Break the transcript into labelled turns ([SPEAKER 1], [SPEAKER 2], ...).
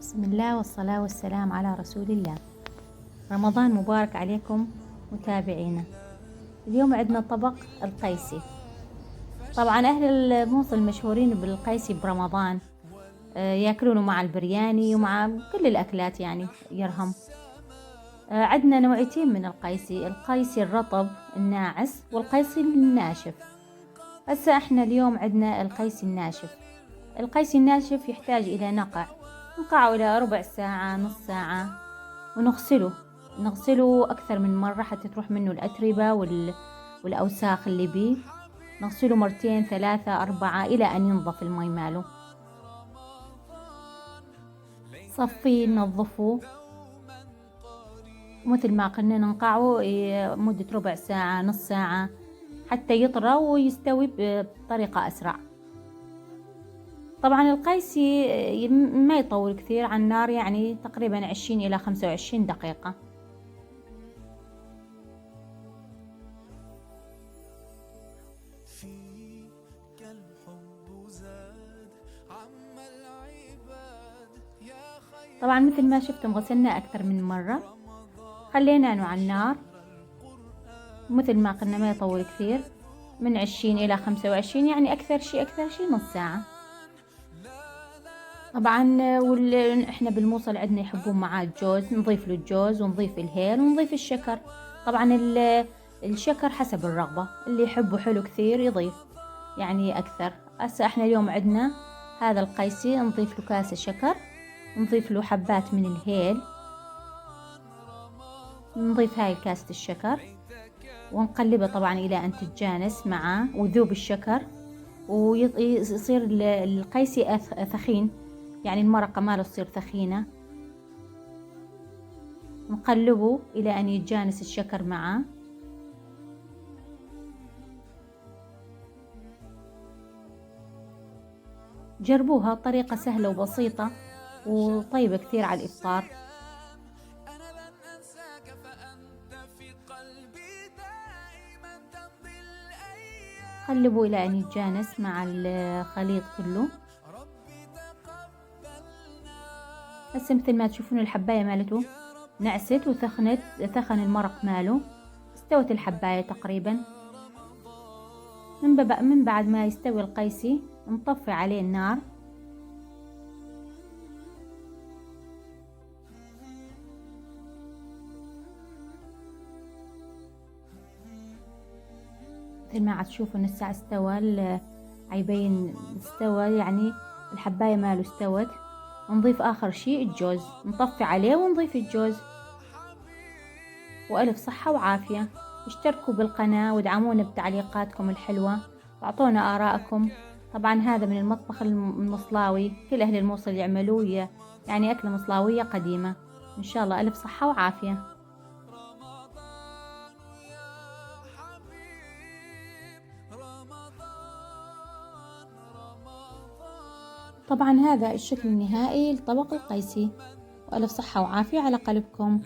[SPEAKER 1] بسم الله والصلاة والسلام على رسول الله. رمضان مبارك عليكم متابعينا. اليوم عندنا طبق القيسي. طبعا أهل الموصل مشهورين بالقيسي برمضان، يأكلونه مع البرياني ومع كل الأكلات يعني يرهم. عندنا نوعيتين من القيسي الرطب الناعس والقيسي الناشف. هسه احنا اليوم عندنا القيسي الناشف. القيسي الناشف يحتاج إلى نقعه إلى ربع ساعة نص ساعة، نغسله أكثر من مرة حتى تروح منه الأتربة والأوساخ اللي بيه. نغسله مرتين ثلاثة أربعة إلى أن ينظف المي ماله. صفيه ننظفه، مثل ما قلنا ننقعه مدة ربع ساعة نص ساعة حتى يطرى ويستوي بطريقة أسرع. طبعا القيسي ما يطول كثير على النار، يعني تقريبا 20 إلى 25 دقيقة. طبعا مثل ما شفتم غسلنا أكثر من مرة، خليناه على النار مثل ما قلنا ما يطول كثير، من 20 إلى 25، يعني أكثر شيء نص ساعة. طبعا احنا بالموصل عندنا يحبون معاه الجوز، نضيف له الجوز ونضيف الهيل ونضيف الشكر. طبعا الشكر حسب الرغبة، اللي يحبه حلو كثير يضيف يعني أكثر. هسه احنا اليوم عندنا هذا القيسي، نضيف له كاسة شكر، نضيف له حبات من الهيل، نضيف هاي كاسة الشكر ونقلبه طبعا إلى أن تتجانس معه وذوب الشكر ويصير القيسي ثخين، يعني المرقة ماله تصير ثخينة. نقلبه إلى أن يتجانس الشكر معه. جربوها، طريقة سهلة وبسيطة وطيبة كثير على الإفطار. قلبوا إلى أن يتجانس مع الخليط كله. هسه مثل ما تشوفون الحباية مالته نعست وثخنت، ثخن المرق ماله، استوت الحباية تقريبا. من بعد ما يستوي القيسي نطفي عليه النار. مثل ما عاد تشوفون الساعة استوى، عيبين استوى، يعني الحباية ماله استوت. نضيف آخر شيء الجوز، نطفي عليه ونضيف الجوز. وألف صحة وعافية. اشتركوا بالقناة وادعمونا بتعليقاتكم الحلوة واعطونا آراءكم. طبعا هذا من المطبخ المصلاوي، كل أهل الموصل يعملوه، يعني أكلة مصلاوية قديمة. إن شاء الله ألف صحة وعافية. طبعا هذا الشكل النهائي لطبق القيسي، وألف صحة وعافية على قلبكم.